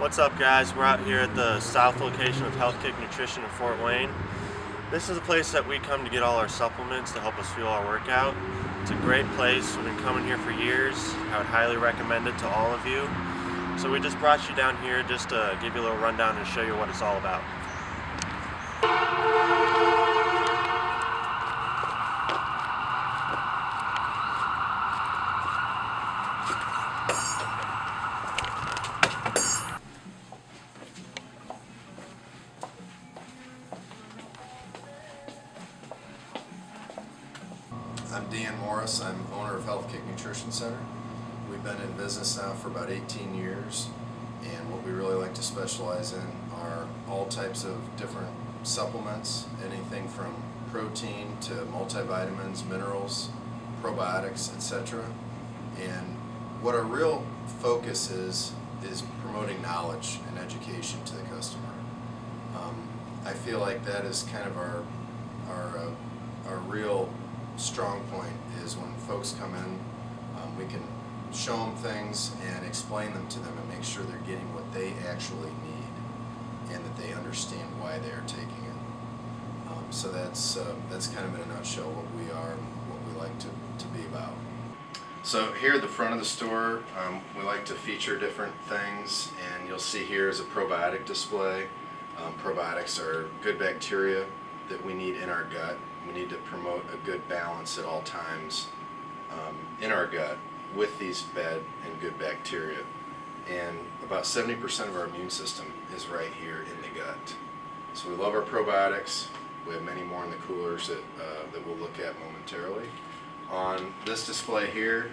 What's up, guys? We're out here at the south location of Healthkick Nutrition in Fort Wayne. This is a place that we come to get all our supplements to help us fuel our workout. It's a great place. We've been coming here for years. I would highly recommend it to all of you. So we just brought you down here just to give you a little rundown and show you what it's all about. I'm Dan Morris. I'm owner of Healthkick Nutrition Center. We've been in business now for about 18 years, and what we really like to specialize in are all types of different supplements, anything from protein to multivitamins, minerals, probiotics, etc. And what our real focus is promoting knowledge and education to the customer. I feel like that is kind of our real strong point is when folks come in, we can show them things and explain them to them and make sure they're getting what they actually need and that they understand why they are taking it. So that's kind of in a nutshell what we are and what we like to be about. So here at the front of the store, we like to feature different things, and you'll see here is a probiotic display. Probiotics are good bacteria that we need in our gut. We need to promote a good balance at all times in our gut with these bad and good bacteria. And about 70% of our immune system is right here in the gut. So we love our probiotics. We have many more in the coolers that we'll look at momentarily. On this display here,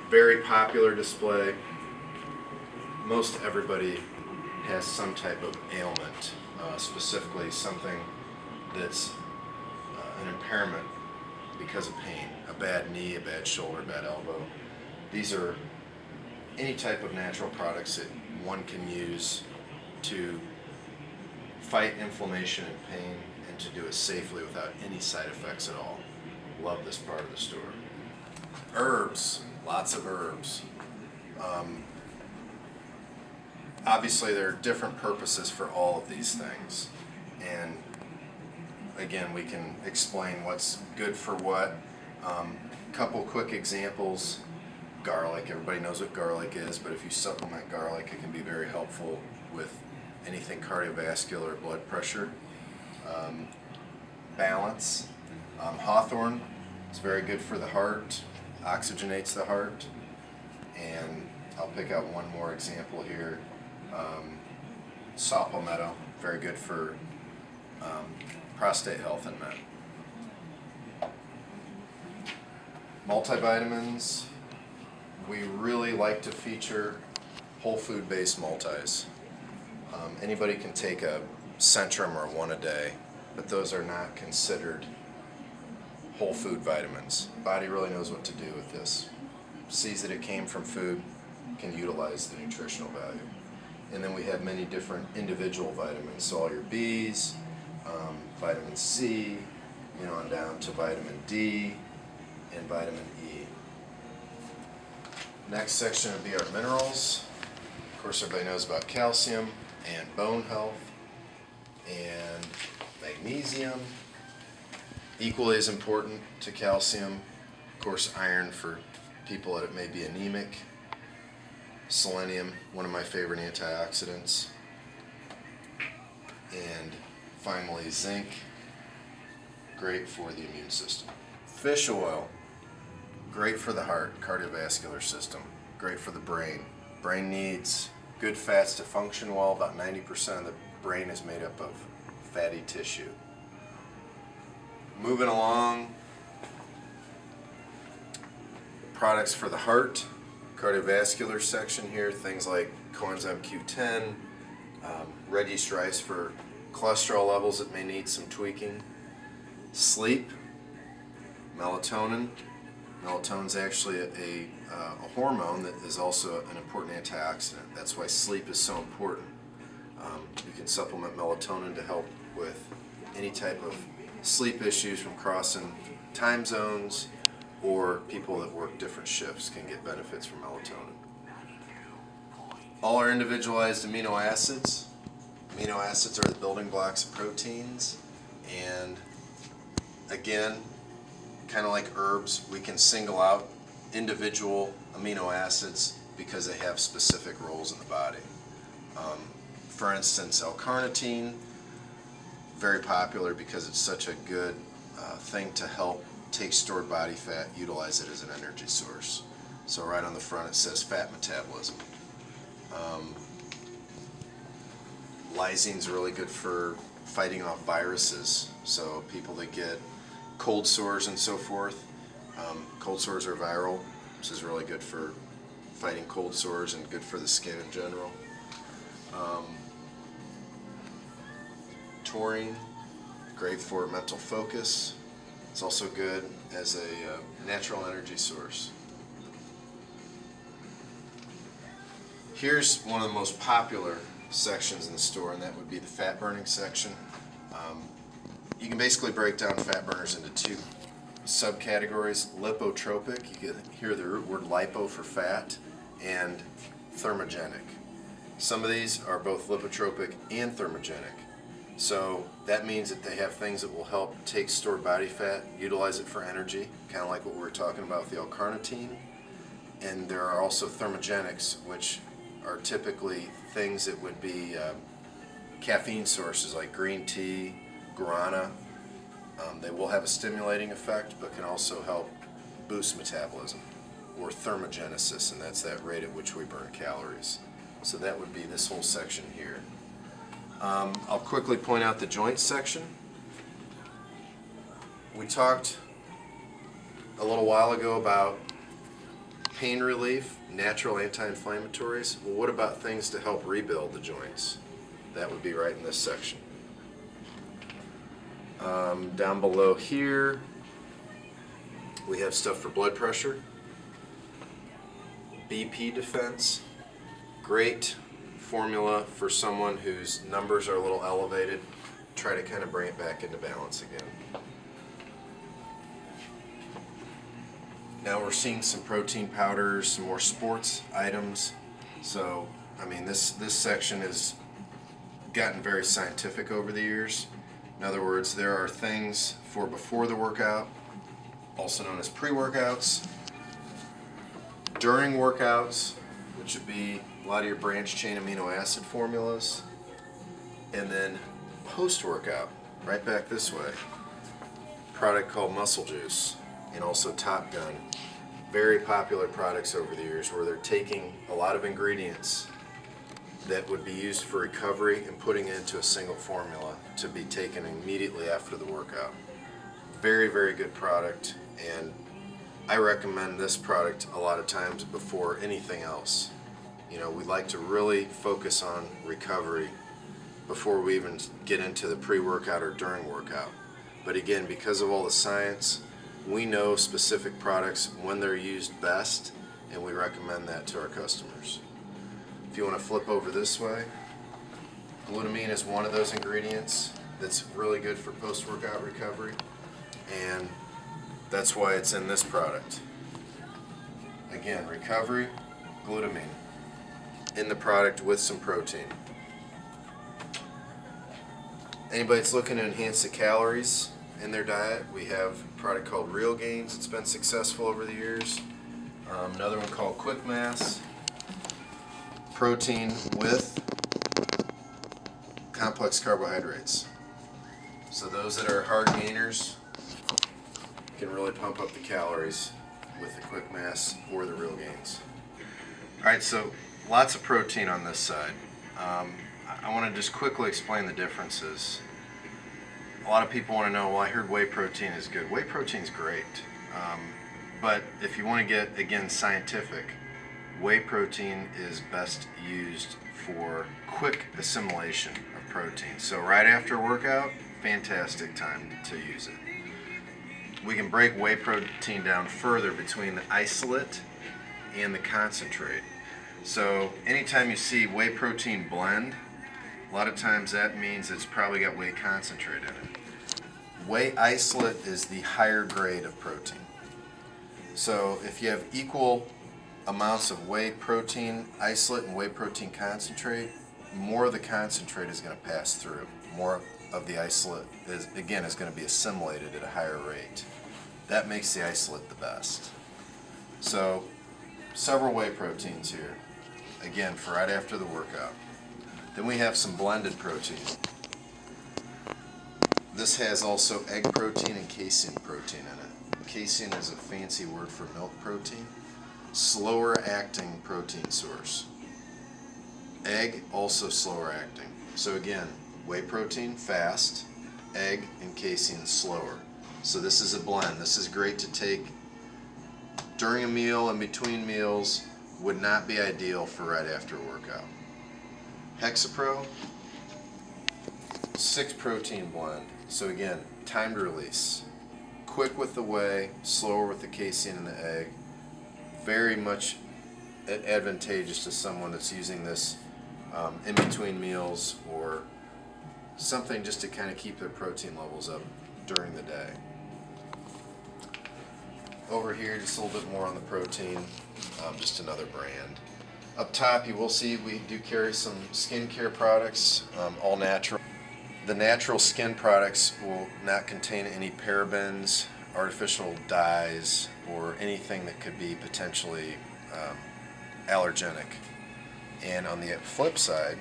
very popular display. Most everybody has some type of ailment, specifically something that's an impairment because of pain, a bad knee, a bad shoulder, bad elbow. These are any type of natural products that one can use to fight inflammation and pain and to do it safely without any side effects at all. Love this part of the store. Herbs, lots of herbs. Obviously there are different purposes for all of these things, and again, we can explain what's good for what. Couple quick examples. Garlic, everybody knows what garlic is, but if you supplement garlic, it can be very helpful with anything cardiovascular, blood pressure. Balance. Hawthorn is very good for the heart, oxygenates the heart. And I'll pick out one more example here. Saw palmetto, very good for prostate health in men. Multivitamins, we really like to feature whole food based multis. Anybody can take a Centrum or one a day, but those are not considered whole food vitamins. Body really knows what to do with this. Sees that it came from food, can utilize the nutritional value. And then we have many different individual vitamins, so all your Bs, vitamin C, on down to vitamin D and vitamin E. Next section would be our minerals. Of course, everybody knows about calcium and bone health and magnesium. Equally as important to calcium, of course, iron for people that may be anemic. Selenium, one of my favorite antioxidants. And finally, zinc, great for the immune system. Fish oil, great for the heart, cardiovascular system, great for the brain. Brain needs good fats to function well. About 90% of the brain is made up of fatty tissue. Moving along, products for the heart, cardiovascular section here, things like coenzyme Q10, red yeast rice for cholesterol levels that may need some tweaking. Sleep, melatonin. Melatonin is actually a hormone that is also an important antioxidant. That's why sleep is so important. You can supplement melatonin to help with any type of sleep issues from crossing time zones, or people that work different shifts can get benefits from melatonin. all our individualized amino acids. Amino acids are the building blocks of proteins, and again, kind of like herbs, we can single out individual amino acids because they have specific roles in the body. For instance, L-carnitine, very popular because it's such a good thing to help take stored body fat, utilize it as an energy source. So right on the front it says fat metabolism. Lysine's really good for fighting off viruses. So people that get cold sores and so forth, cold sores are viral, which is really good for fighting cold sores and good for the skin in general. Taurine, great for mental focus. It's also good as a natural energy source. Here's one of the most popular sections in the store, and that would be the fat burning section. You can basically break down fat burners into two subcategories: lipotropic, you can hear the root word lipo for fat, and thermogenic. Some of these are both lipotropic and thermogenic. So that means that they have things that will help take stored body fat, utilize it for energy, kind of like what we were talking about with the L-carnitine. And there are also thermogenics, which are typically things that would be caffeine sources like green tea, guarana. They will have a stimulating effect, but can also help boost metabolism, or thermogenesis, and that's that rate at which we burn calories. So that would be this whole section here. I'll quickly point out the joints section. We talked a little while ago about pain relief, natural anti-inflammatories. Well, what about things to help rebuild the joints? That would be right in this section. Down below here, we have stuff for blood pressure, BP defense, great formula for someone whose numbers are a little elevated. Try to kind of bring it back into balance again. Now we're seeing some protein powders, some more sports items. So, I mean, this section has gotten very scientific over the years. In other words, there are things for before the workout, also known as pre-workouts, during workouts, which would be a lot of your branched chain amino acid formulas, and then post-workout, right back this way, a product called Muscle Juice, and also Top Gun. Very popular products over the years where they're taking a lot of ingredients that would be used for recovery and putting it into a single formula to be taken immediately after the workout. Very, very good product, and I recommend this product a lot of times before anything else. You know, we like to really focus on recovery before we even get into the pre-workout or during workout. But again, because of all the science, we know specific products when they're used best, and we recommend that to our customers. If you want to flip over this way, glutamine is one of those ingredients that's really good for post-workout recovery, and that's why it's in this product. Again, recovery, glutamine in the product with some protein. Anybody that's looking to enhance the calories in their diet, we have a product called Real Gains. It's been successful over the years. Another one called Quick Mass. Protein with complex carbohydrates. So those that are hard gainers can really pump up the calories with the Quick Mass or the Real Gains. Alright, so lots of protein on this side. I want to just quickly explain the differences. A lot of people want to know, well, I heard whey protein is good. Whey protein is great. But if you want to get, again, scientific, whey protein is best used for quick assimilation of protein. So right after a workout, fantastic time to use it. We can break whey protein down further between the isolate and the concentrate. So anytime you see whey protein blend, a lot of times that means it's probably got whey concentrate in it. Whey isolate is the higher grade of protein. So if you have equal amounts of whey protein isolate and whey protein concentrate, more of the concentrate is going to pass through. More of the isolate is going to be assimilated at a higher rate. That makes the isolate the best. So, several whey proteins here, again, for right after the workout. Then we have some blended protein. This has also egg protein and casein protein in it. Casein is a fancy word for milk protein. Slower acting protein source. Egg, also slower acting. So again, whey protein, fast, egg and casein, slower. So this is a blend. This is great to take during a meal and between meals. Would not be ideal for right after a workout. Hexapro, 6 protein blend. So again, timed release. Quick with the whey, slower with the casein and the egg. Very much advantageous to someone that's using this in between meals or something just to kind of keep their protein levels up during the day. Over here, just a little bit more on the protein, just another brand. Up top, you will see we do carry some skincare products, all natural. The natural skin products will not contain any parabens, artificial dyes, or anything that could be potentially allergenic. And on the flip side,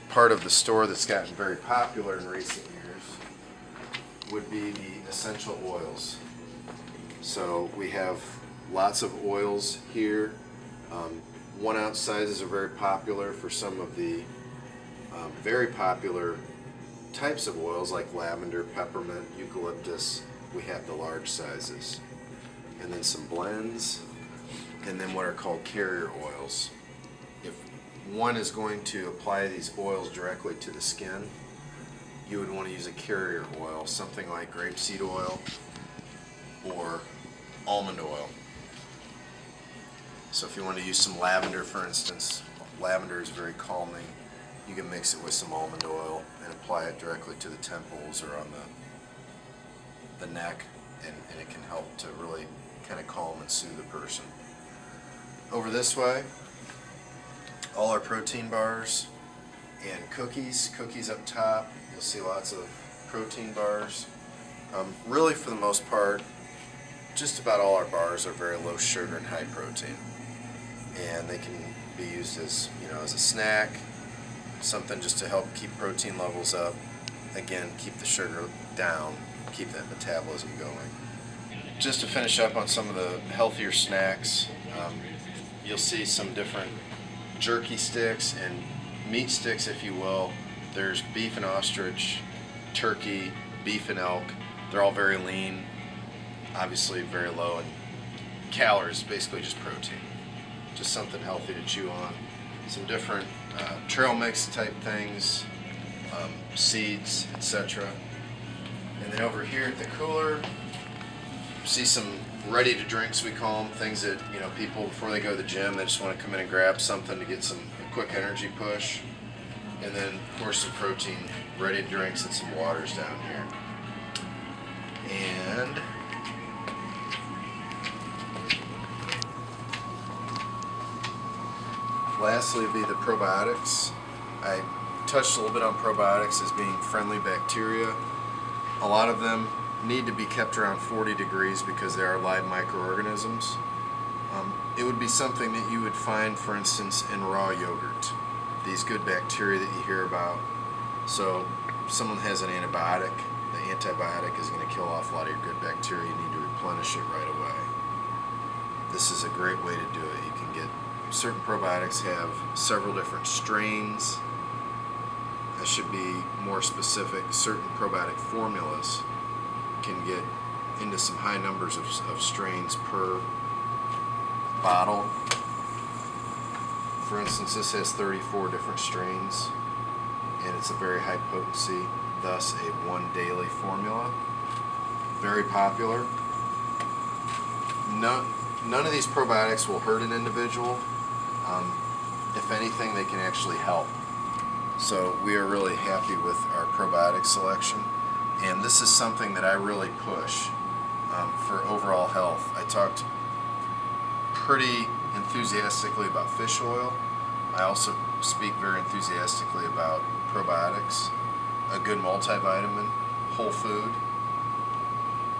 part of the store that's gotten very popular in recent years would be the essential oils. So we have lots of oils here. 1 ounce sizes are very popular for some of the very popular types of oils like lavender, peppermint, eucalyptus. We have the large sizes. And then some blends, and then what are called carrier oils. If one is going to apply these oils directly to the skin, you would want to use a carrier oil, something like grapeseed oil or almond oil. So if you want to use some lavender, for instance, lavender is very calming. You can mix it with some almond oil and apply it directly to the temples or on the neck, and it can help to really kind of calm and soothe the person. Over this way, all our protein bars and cookies up top. You'll see lots of protein bars. Really, for the most part, just about all our bars are very low sugar and high protein, and they can be used as as a snack, something just to help keep protein levels up. Again, keep the sugar down, keep that metabolism going. Just to finish up on some of the healthier snacks, you'll see some different jerky sticks and meat sticks, if you will. There's beef and ostrich, turkey, beef and elk. They're all very lean, obviously very low in calories, basically just protein. Just something healthy to chew on. Some different trail mix type things, seeds, etc. And then over here at the cooler, see some ready to drinks, we call them, things that people before they go to the gym, they just want to come in and grab something to get a quick energy push. And then of course some protein ready drinks and some waters down here. And lastly would be the probiotics. I touched a little bit on probiotics as being friendly bacteria. A lot of them need to be kept around 40 degrees because they are live microorganisms. It would be something that you would find, for instance, in raw yogurt. These good bacteria that you hear about. So if someone has an antibiotic, the antibiotic is going to kill off a lot of your good bacteria. You need to replenish it right away. This is a great way to do it. You can get certain probiotics have several different strains. I should be more specific. Certain probiotic formulas can get into some high numbers of strains per bottle. For instance, this has 34 different strains, and it's a very high potency, thus a 1 daily formula. Very popular. None of these probiotics will hurt an individual. If anything, they can actually help. So we are really happy with our probiotic selection, and this is something that I really push for overall health. I talked pretty enthusiastically about fish oil. I also speak very enthusiastically about probiotics, a good multivitamin, whole food,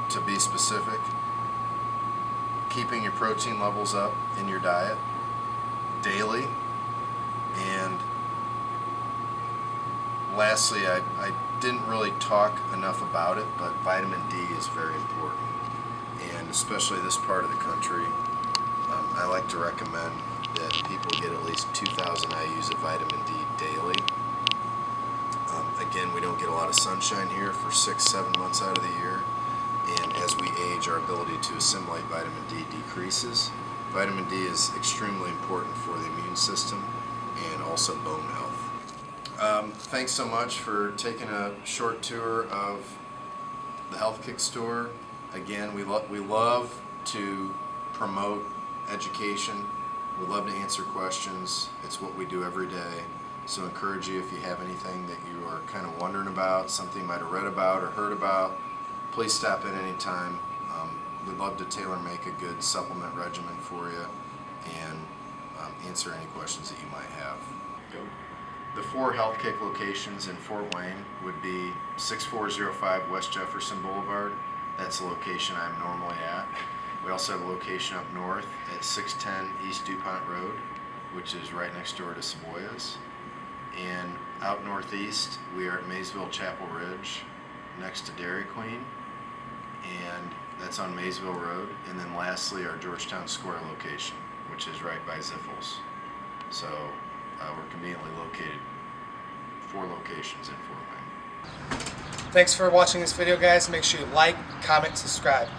to be specific, keeping your protein levels up in your diet daily, and lastly, I didn't really talk enough about it, but vitamin D is very important, and especially this part of the country, I like to recommend that people get at least 2,000 IUs of vitamin D daily. Again, we don't get a lot of sunshine here for 6-7 months out of the year, and as we age, our ability to assimilate vitamin D decreases. Vitamin D is extremely important for the immune system and also bone health. Thanks so much for taking a short tour of the Healthkick store. Again, we love to promote education. We love to answer questions. It's what we do every day. So I encourage you, if you have anything that you are kind of wondering about, something you might have read about or heard about, please stop in any time. We'd love to tailor-make a good supplement regimen for you and answer any questions that you might have. The 4 Healthkick locations in Fort Wayne would be 6405 West Jefferson Boulevard. That's the location I'm normally at. We also have a location up north at 610 East DuPont Road, which is right next door to Savoya's. And out northeast, we are at Maysville Chapel Ridge, next to Dairy Queen, and that's on Maysville Road. And then lastly, our Georgetown Square location, which is right by Ziffels. So we're conveniently located 4 locations in Fort Wayne. Thanks for watching this video, guys. Make sure you like, comment, subscribe.